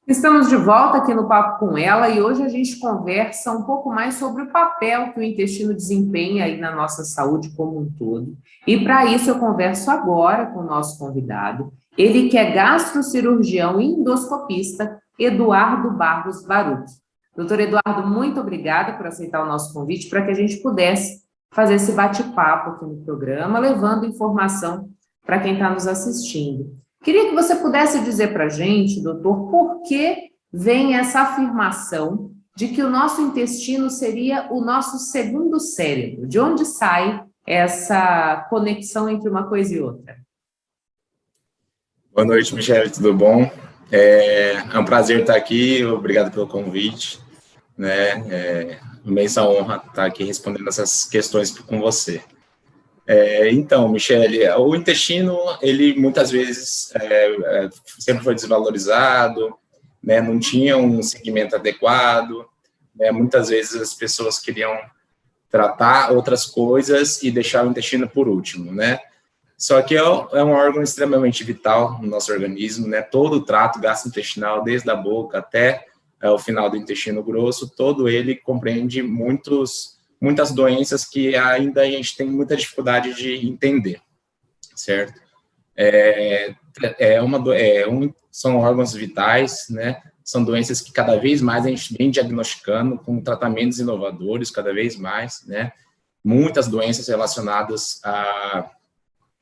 Estamos de volta aqui no Papo com Ela e hoje a gente conversa um pouco mais sobre o papel que o intestino desempenha aí na nossa saúde como um todo. E para isso eu converso agora com o nosso convidado, ele que é gastrocirurgião e endoscopista, Eduardo Barros Baruch. Doutor Eduardo, muito obrigada por aceitar o nosso convite para que a gente pudesse fazer esse bate-papo aqui no programa, levando informação para quem está nos assistindo. Queria que você pudesse dizer para a gente, doutor, por que vem essa afirmação de que o nosso intestino seria o nosso segundo cérebro? De onde sai essa conexão entre uma coisa e outra? Boa noite, Michele, tudo bom? É um prazer estar aqui, obrigado pelo convite, né? Imensa honra estar aqui respondendo essas questões com você. Então, Michele, o intestino, ele muitas vezes sempre foi desvalorizado, né? Não tinha um segmento adequado, né? Muitas vezes as pessoas queriam tratar outras coisas e deixar o intestino por último, né? Só que é um órgão extremamente vital no nosso organismo, né? Todo o trato gastrointestinal, desde a boca até o final do intestino grosso, todo ele compreende muitas doenças que ainda a gente tem muita dificuldade de entender, certo? São órgãos vitais, né? São doenças que cada vez mais a gente vem diagnosticando com tratamentos inovadores, cada vez mais, né? Muitas doenças relacionadas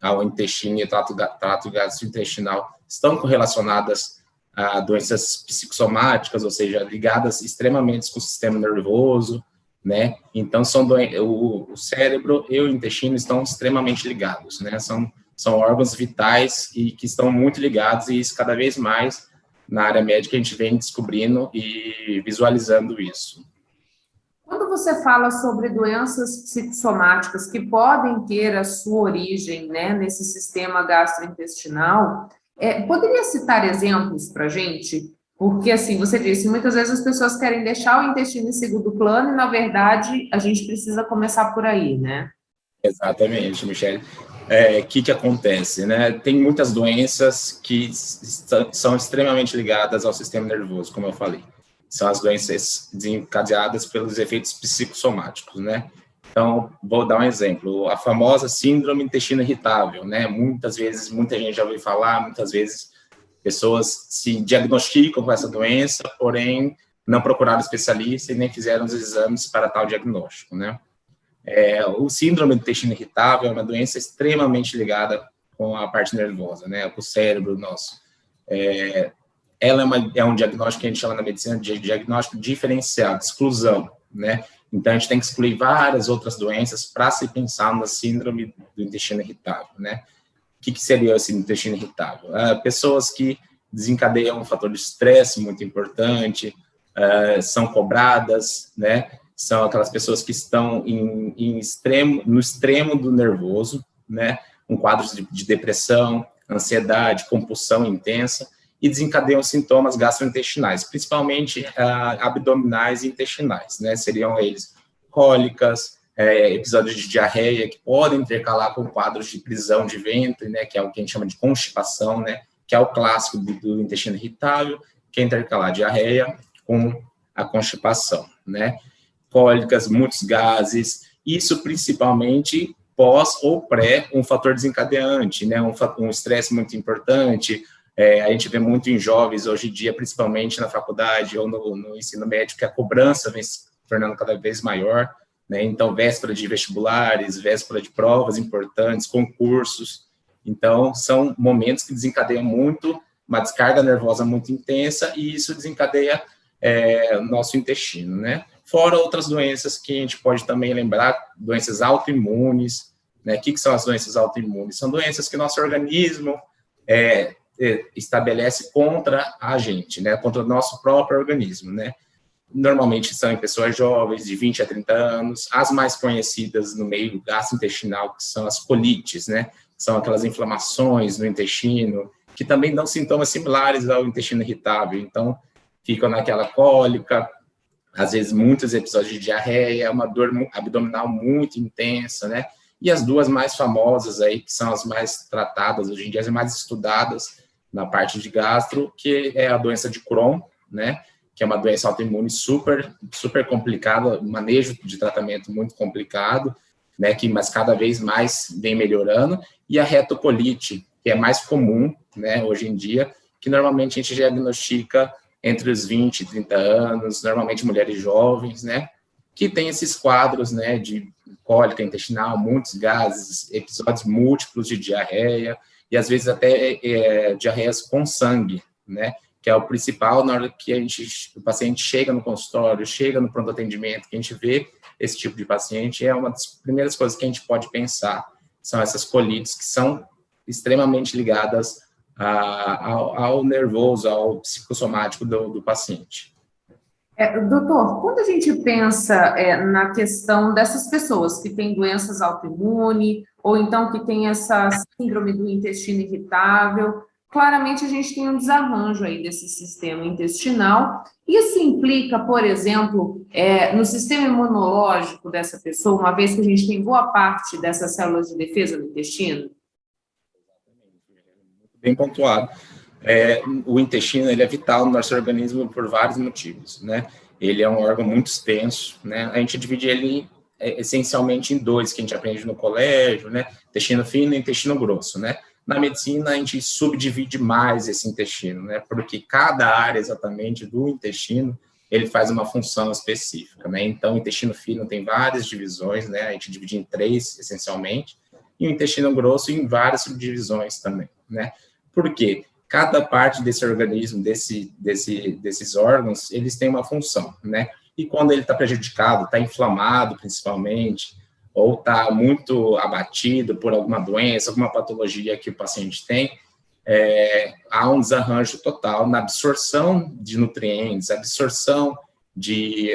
ao intestino e trato gastrointestinal estão correlacionadas a doenças psicossomáticas, ou seja, ligadas extremamente com o sistema nervoso, né? Então, o cérebro e o intestino estão extremamente ligados, né? São órgãos vitais e que estão muito ligados, e isso cada vez mais na área médica a gente vem descobrindo e visualizando isso. Quando você fala sobre doenças psicossomáticas que podem ter a sua origem, né, nesse sistema gastrointestinal, poderia citar exemplos para a gente? Porque, assim, você disse, muitas vezes as pessoas querem deixar o intestino em segundo plano e, na verdade, a gente precisa começar por aí, né? Exatamente, Michele. Que acontece, né? Tem muitas doenças que são extremamente ligadas ao sistema nervoso, como eu falei. São as doenças desencadeadas pelos efeitos psicossomáticos, né? Então, vou dar um exemplo. A famosa síndrome intestino irritável, né? Muitas vezes, muita gente já ouviu falar, muitas vezes pessoas se diagnosticam com essa doença, porém não procuraram especialista e nem fizeram os exames para tal diagnóstico, né? O síndrome do intestino irritável é uma doença extremamente ligada com a parte nervosa, né? Com o cérebro nosso. Ela é um diagnóstico que a gente chama na medicina de diagnóstico diferenciado, exclusão, né? Então, a gente tem que excluir várias outras doenças para se pensar na síndrome do intestino irritável, né? O que seria esse intestino irritável? Pessoas que desencadeiam um fator de estresse muito importante, são cobradas, né? São aquelas pessoas que estão no extremo do nervoso, né? Um quadro de depressão, ansiedade, compulsão intensa, e desencadeiam sintomas gastrointestinais, principalmente abdominais e intestinais, né? Seriam eles cólicas, episódios de diarreia, que podem intercalar com quadros de prisão de ventre, né? Que é o que a gente chama de constipação, né? Que é o clássico do intestino irritável, que é intercalar diarreia com a constipação, né? Cólicas, muitos gases, isso principalmente pós ou pré um fator desencadeante, né? Um estresse muito importante. A gente vê muito em jovens hoje em dia, principalmente na faculdade ou no ensino médio, que a cobrança vem se tornando cada vez maior, né? Então, véspera de vestibulares, véspera de provas importantes, concursos. Então, são momentos que desencadeiam muito, uma descarga nervosa muito intensa, e isso desencadeia o nosso intestino, né? Fora outras doenças que a gente pode também lembrar, doenças autoimunes, né? O que são as doenças autoimunes? São doenças que nosso organismo estabelece contra a gente, né? Contra o nosso próprio organismo, né? Normalmente são em pessoas jovens, de 20 a 30 anos, as mais conhecidas no meio gastrointestinal, que são as colites, né? São aquelas inflamações no intestino, que também dão sintomas similares ao intestino irritável, então ficam naquela cólica, às vezes muitos episódios de diarreia, uma dor abdominal muito intensa, né? E as duas mais famosas aí, que são as mais tratadas hoje em dia, as mais estudadas na parte de gastro, que é a doença de Crohn, né? Que é uma doença autoimune super complicada, manejo de tratamento muito complicado, né? Mas cada vez mais vem melhorando. E a retocolite, que é mais comum, né? Hoje em dia, que normalmente a gente diagnostica entre os 20 e 30 anos, normalmente mulheres jovens, né? Que tem esses quadros, né? De cólica intestinal, muitos gases, episódios múltiplos de diarreia, e às vezes até diarreias com sangue, né? Que é o principal na hora que o paciente chega no consultório, chega no pronto atendimento, que a gente vê esse tipo de paciente, é uma das primeiras coisas que a gente pode pensar, são essas colites que são extremamente ligadas ao nervoso, ao psicossomático do paciente. Doutor, quando a gente pensa na questão dessas pessoas que têm doenças autoimunes, ou então que têm essa síndrome do intestino irritável, claramente a gente tem um desarranjo aí desse sistema intestinal. Isso implica, por exemplo, no sistema imunológico dessa pessoa, uma vez que a gente tem boa parte dessas células de defesa no intestino? Bem pontuado. O intestino ele é vital no nosso organismo por vários motivos, né? Ele é um órgão muito extenso, né? A gente divide ele essencialmente em dois, que a gente aprende no colégio, né? Intestino fino e intestino grosso, né? Na medicina, a gente subdivide mais esse intestino, né? Porque cada área exatamente do intestino, ele faz uma função específica, né? Então, o intestino fino tem várias divisões, né? A gente divide em 3, essencialmente, e o intestino grosso em várias subdivisões também, né? Por quê? Cada parte desse organismo, desses órgãos, eles têm uma função, né? E quando ele está prejudicado, está inflamado, principalmente, ou está muito abatido por alguma doença, alguma patologia que o paciente tem, há um desarranjo total na absorção de nutrientes, absorção de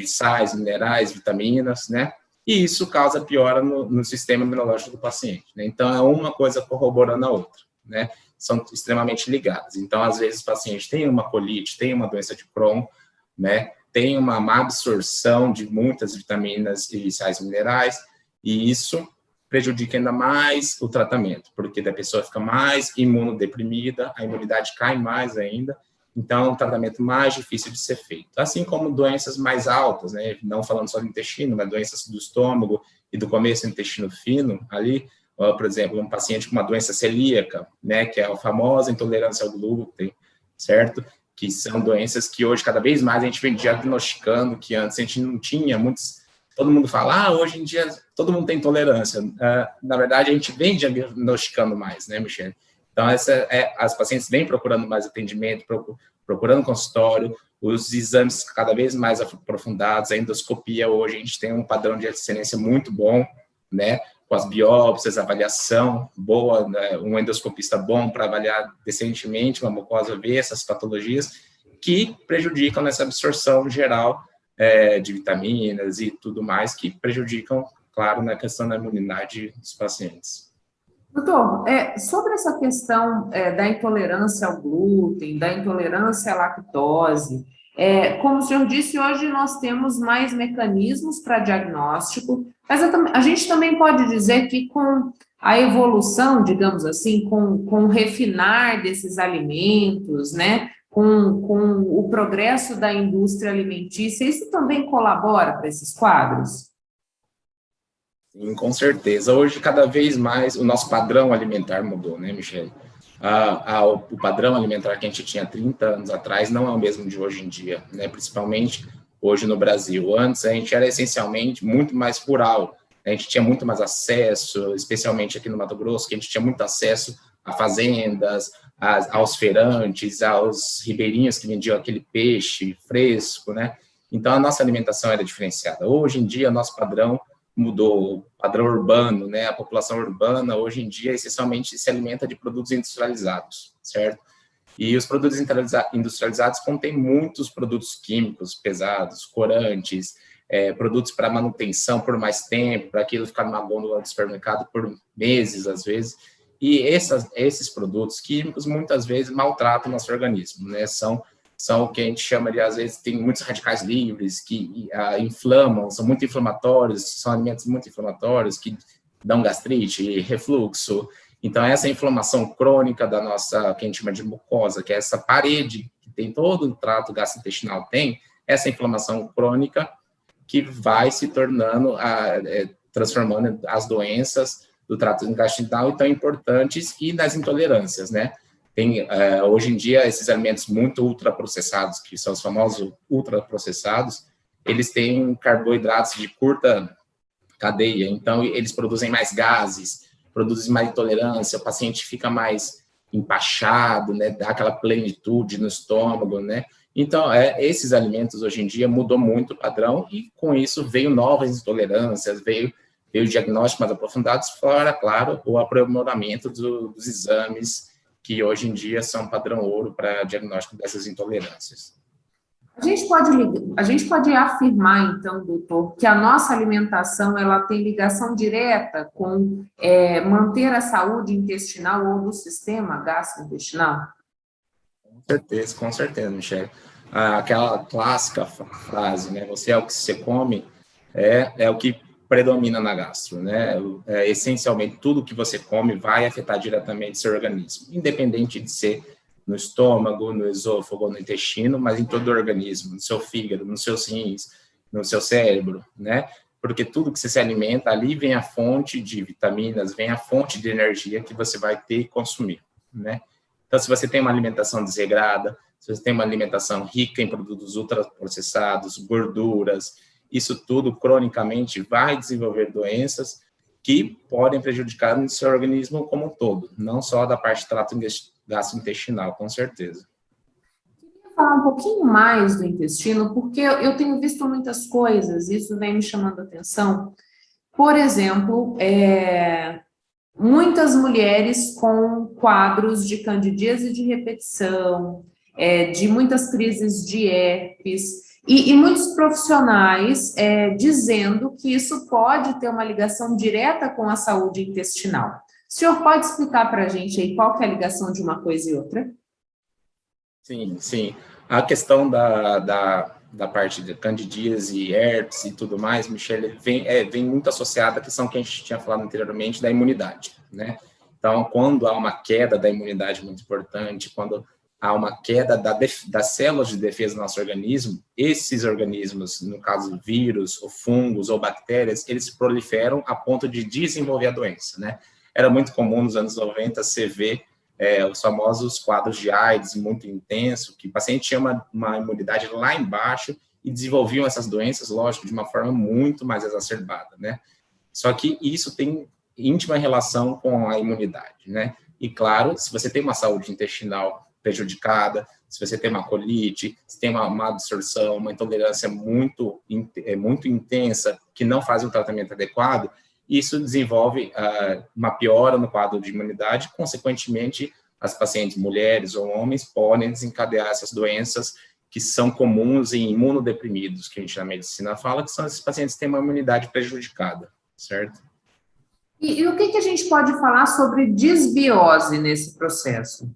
sais, minerais, vitaminas, né? E isso causa piora no sistema imunológico do paciente, né? Então, é uma coisa corroborando a outra, né? São extremamente ligadas. Então, às vezes, o paciente tem uma colite, tem uma doença de Crohn, né? Tem uma má absorção de muitas vitaminas e sais minerais, e isso prejudica ainda mais o tratamento, porque a pessoa fica mais imunodeprimida, a imunidade cai mais ainda, então é um tratamento mais difícil de ser feito. Assim como doenças mais altas, né? Não falando só do intestino, mas doenças do estômago e do começo do intestino fino, ali, por exemplo, um paciente com uma doença celíaca, né, que é a famosa intolerância ao glúten, certo? Que são doenças que hoje, cada vez mais, a gente vem diagnosticando, que antes a gente não tinha, todo mundo fala, hoje em dia todo mundo tem intolerância. Na verdade, a gente vem diagnosticando mais, né, Michele? Então, as pacientes vêm procurando mais atendimento, procurando consultório, os exames cada vez mais aprofundados, a endoscopia hoje, a gente tem um padrão de excelência muito bom, né? Com as biópsias, avaliação boa, né? Um endoscopista bom para avaliar decentemente uma mucosa, ver essas patologias que prejudicam nessa absorção geral de vitaminas e tudo mais, que prejudicam, claro, na questão da imunidade dos pacientes. Doutor, sobre essa questão da intolerância ao glúten, da intolerância à lactose, como o senhor disse, hoje nós temos mais mecanismos para diagnóstico, mas a gente também pode dizer que com a evolução, digamos assim, com o refinar desses alimentos, né, com o progresso da indústria alimentícia, isso também colabora para esses quadros? Sim, com certeza. Hoje, cada vez mais, o nosso padrão alimentar mudou, né, Michele? O padrão alimentar que a gente tinha 30 anos atrás não é o mesmo de hoje em dia, né? Principalmente hoje no Brasil. Antes, a gente era essencialmente muito mais rural. A gente tinha muito mais acesso, especialmente aqui no Mato Grosso, que a gente tinha muito acesso a fazendas, aos feirantes, aos ribeirinhos que vendiam aquele peixe fresco, né? Então, a nossa alimentação era diferenciada. Hoje em dia, nosso padrão mudou, o padrão urbano, né? A população urbana, hoje em dia, essencialmente se alimenta de produtos industrializados, certo? E os produtos industrializados contêm muitos produtos químicos pesados, corantes, produtos para manutenção por mais tempo, para aquilo ficar numa gôndola do supermercado por meses, às vezes. E esses produtos químicos, muitas vezes, maltratam o nosso organismo, né? São o que a gente chama de, às vezes, tem muitos radicais livres que inflamam, são muito inflamatórios, são alimentos muito inflamatórios que dão gastrite, refluxo. Então, essa inflamação crônica da nossa, que a gente chama de mucosa, que é essa parede que tem todo o trato gastrointestinal, tem essa inflamação crônica que vai se tornando, transformando as doenças do trato intestinal tão importantes e das intolerâncias, né? Tem, hoje em dia, esses alimentos muito ultraprocessados, que são os famosos ultraprocessados, eles têm carboidratos de curta cadeia, então eles produzem mais gases, produzem mais intolerância, o paciente fica mais empachado, né? Dá aquela plenitude no estômago, né? Então, esses alimentos, hoje em dia, mudou muito o padrão e, com isso, veio novas intolerâncias, veio diagnósticos mais aprofundados, fora, claro, o aprimoramento dos exames, que hoje em dia são padrão ouro para diagnóstico dessas intolerâncias. A gente pode afirmar, então, doutor, que a nossa alimentação ela tem ligação direta com manter a saúde intestinal ou do sistema gastrointestinal? Com certeza, Michele. Aquela clássica frase, né? Você é o que você come, é o que predomina na gastro, né? Essencialmente, tudo que você come vai afetar diretamente seu organismo, independente de ser no estômago, no esôfago, no intestino, mas em todo o organismo, no seu fígado, nos seus rins, no seu cérebro, né? Porque tudo que você se alimenta, ali vem a fonte de vitaminas, vem a fonte de energia que você vai ter e consumir, né? Então, se você tem uma alimentação desregrada, se você tem uma alimentação rica em produtos ultraprocessados, gorduras, isso tudo, cronicamente, vai desenvolver doenças que podem prejudicar o seu organismo como um todo, não só da parte do trato gastrointestinal, com certeza. Queria falar um pouquinho mais do intestino, porque eu tenho visto muitas coisas, isso vem me chamando a atenção. Por exemplo, muitas mulheres com quadros de candidíase de repetição, de muitas crises de herpes, e muitos profissionais dizendo que isso pode ter uma ligação direta com a saúde intestinal. O senhor pode explicar para a gente aí qual que é a ligação de uma coisa e outra? Sim. A questão da parte de candidíase, herpes e tudo mais, Michele, vem muito associada à questão que a gente tinha falado anteriormente da imunidade, né? Então, quando há uma queda da imunidade muito importante, quando há uma queda das células de defesa do nosso organismo, esses organismos, no caso vírus, ou fungos, ou bactérias, eles proliferam a ponto de desenvolver a doença, né? Era muito comum nos anos 90 você ver os famosos quadros de AIDS muito intenso, que o paciente tinha uma imunidade lá embaixo e desenvolviam essas doenças, lógico, de uma forma muito mais exacerbada, né? Só que isso tem íntima relação com a imunidade, né? E, claro, se você tem uma saúde intestinal prejudicada, se você tem uma colite, se tem uma absorção, uma intolerância muito intensa, que não faz um tratamento adequado, isso desenvolve uma piora no quadro de imunidade, consequentemente, as pacientes, mulheres ou homens, podem desencadear essas doenças que são comuns em imunodeprimidos, que a gente na medicina fala, que são esses pacientes que têm uma imunidade prejudicada, certo? E o que a gente pode falar sobre desbiose nesse processo?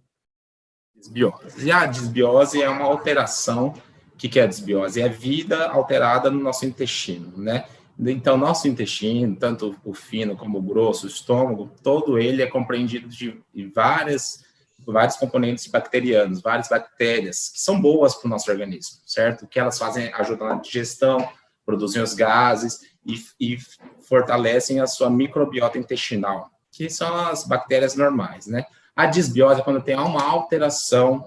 Desbiose. E a desbiose é uma alteração. O que é a desbiose? É vida alterada no nosso intestino, né? Então, nosso intestino, tanto o fino como o grosso, o estômago, todo ele é compreendido de vários componentes bacterianos, várias bactérias, que são boas para o nosso organismo, certo? O que elas fazem ajudam na digestão, produzem os gases e fortalecem a sua microbiota intestinal, que são as bactérias normais, né? A desbiose é quando tem uma alteração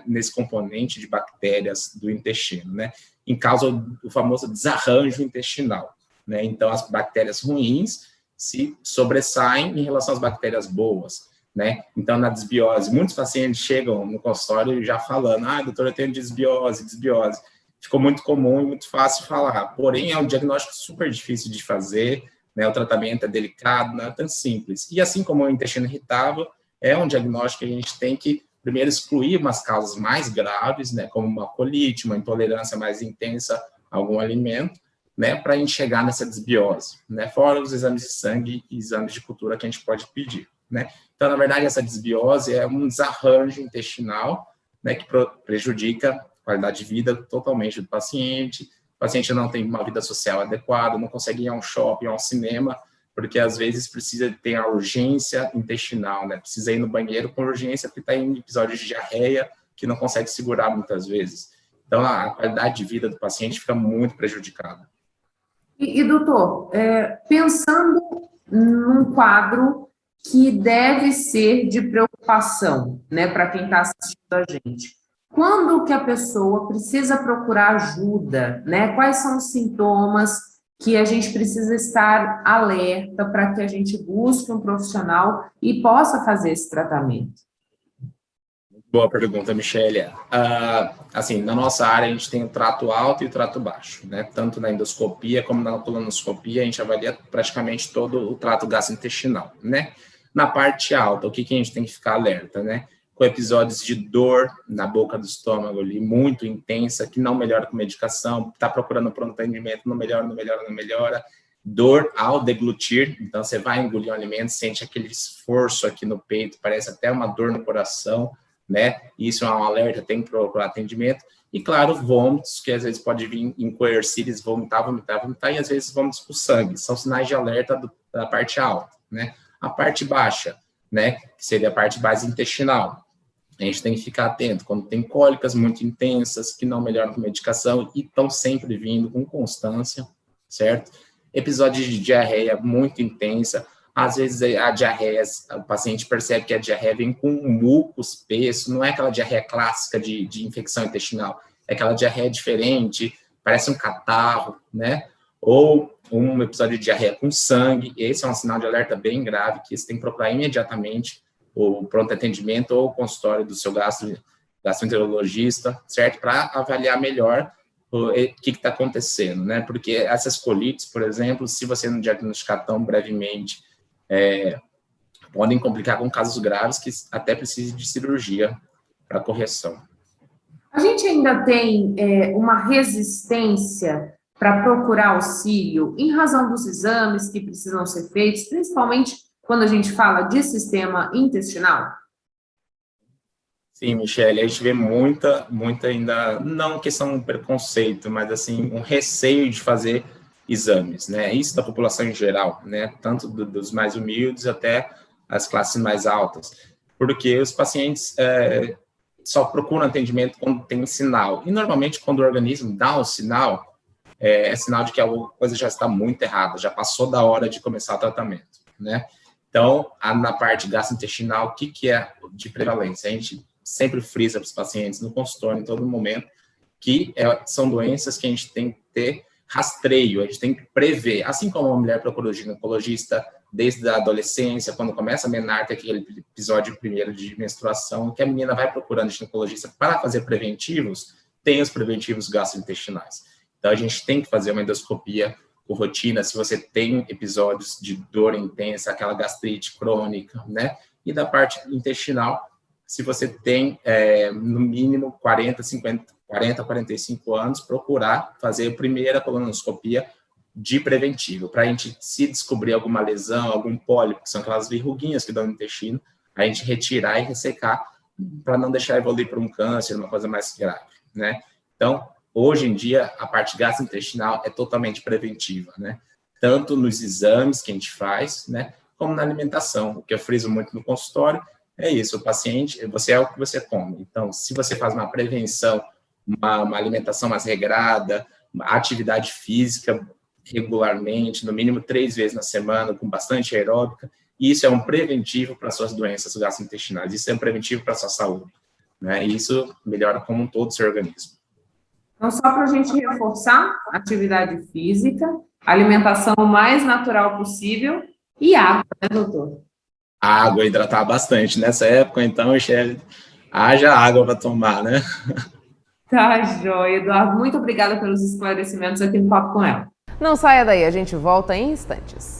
nesse componente de bactérias do intestino, né? Em causa do famoso desarranjo intestinal, né? Então, as bactérias ruins se sobressaem em relação às bactérias boas, né? Então, na desbiose, muitos pacientes chegam no consultório já falando, doutor, eu tenho desbiose. Ficou muito comum e muito fácil falar, porém, é um diagnóstico super difícil de fazer, né? O tratamento é delicado, não é tão simples. E assim como o intestino irritável, é um diagnóstico que a gente tem que primeiro excluir umas causas mais graves, né, como uma colite, uma intolerância mais intensa a algum alimento, né, para a gente chegar nessa desbiose, né, fora os exames de sangue e exames de cultura que a gente pode pedir, né. Então, na verdade, essa desbiose é um desarranjo intestinal, né, que prejudica a qualidade de vida totalmente do paciente. O paciente não tem uma vida social adequada, não consegue ir a um shopping, a um cinema, porque às vezes precisa ter a urgência intestinal, né? Precisa ir no banheiro com urgência porque está em episódio de diarreia que não consegue segurar muitas vezes. Então, a qualidade de vida do paciente fica muito prejudicada. Doutor, pensando num quadro que deve ser de preocupação, né, para quem está assistindo a gente. Quando que a pessoa precisa procurar ajuda, né? Quais são os sintomas que a gente precisa estar alerta para que a gente busque um profissional e possa fazer esse tratamento? Boa pergunta, Michele. Assim, na nossa área, a gente tem o trato alto e o trato baixo, né? Tanto na endoscopia como na colonoscopia, a gente avalia praticamente todo o trato gastrointestinal, né? Na parte alta, o que a gente tem que ficar alerta, né? Com episódios de dor na boca do estômago ali, muito intensa, que não melhora com medicação, está procurando pronto atendimento, não melhora. Dor ao deglutir, então você vai engolir um alimento, sente aquele esforço aqui no peito, parece até uma dor no coração, né? Isso é um alerta, tem que procurar atendimento. E, claro, vômitos, que às vezes pode vir incoercíveis, vomitar, e às vezes vômitos com sangue. São sinais de alerta da parte alta, né? A parte baixa, né? Que seria a parte mais intestinal. A gente tem que ficar atento quando tem cólicas muito intensas, que não melhoram com medicação e estão sempre vindo com constância, certo? Episódios de diarreia muito intensa. Às vezes a diarreia, o paciente percebe que a diarreia vem com um muco espesso, não é aquela diarreia clássica de infecção intestinal, é aquela diarreia diferente, parece um catarro, né? Ou um episódio de diarreia com sangue, esse é um sinal de alerta bem grave, que você tem que procurar imediatamente o pronto atendimento ou o consultório do seu gastroenterologista, certo? Para avaliar melhor o que está acontecendo, né? Porque essas colites, por exemplo, se você não diagnosticar tão brevemente, podem complicar com casos graves que até precisem de cirurgia para correção. A gente ainda tem uma resistência para procurar auxílio em razão dos exames que precisam ser feitos, principalmente quando a gente fala de sistema intestinal? Sim, Michele, a gente vê muita ainda, não questão de preconceito, mas assim, um receio de fazer exames, né? Isso da população em geral, né? Tanto dos mais humildes até as classes mais altas, porque os pacientes só procuram atendimento quando tem sinal, e normalmente quando o organismo dá um sinal, é sinal de que alguma coisa já está muito errada, já passou da hora de começar o tratamento, né? Então, na parte gastrointestinal, o que é de prevalência? A gente sempre frisa para os pacientes no consultório, em todo momento, que são doenças que a gente tem que ter rastreio, a gente tem que prever. Assim como uma mulher procura o ginecologista desde a adolescência, quando começa a menarca, aquele episódio primeiro de menstruação, que a menina vai procurando ginecologista para fazer preventivos, tem os preventivos gastrointestinais. Então, a gente tem que fazer uma endoscopia com rotina, se você tem episódios de dor intensa, aquela gastrite crônica, né? E da parte intestinal, se você tem, no mínimo, 40 a 45 anos, procurar fazer a primeira colonoscopia de preventivo, para a gente, se descobrir alguma lesão, algum pólipo, que são aquelas verruguinhas que dão no intestino, a gente retirar e ressecar, para não deixar evoluir para um câncer, uma coisa mais grave, né? Então, hoje em dia, a parte gastrointestinal é totalmente preventiva, né? Tanto nos exames que a gente faz, né? Como na alimentação. O que eu friso muito no consultório é isso, o paciente, você é o que você come. Então, se você faz uma prevenção, uma alimentação mais regrada, uma atividade física regularmente, no mínimo 3 vezes na semana, com bastante aeróbica, isso é um preventivo para suas doenças gastrointestinais, isso é um preventivo para a sua saúde, né? E isso melhora como um todo o seu organismo. Então, só para a gente reforçar, atividade física, alimentação o mais natural possível e água, né, doutor? Água, hidratar bastante. Nessa época, então, Michele, haja água para tomar, né? Tá, joia, Eduardo. Muito obrigada pelos esclarecimentos aqui no Papo com Ela. Não saia daí, a gente volta em instantes.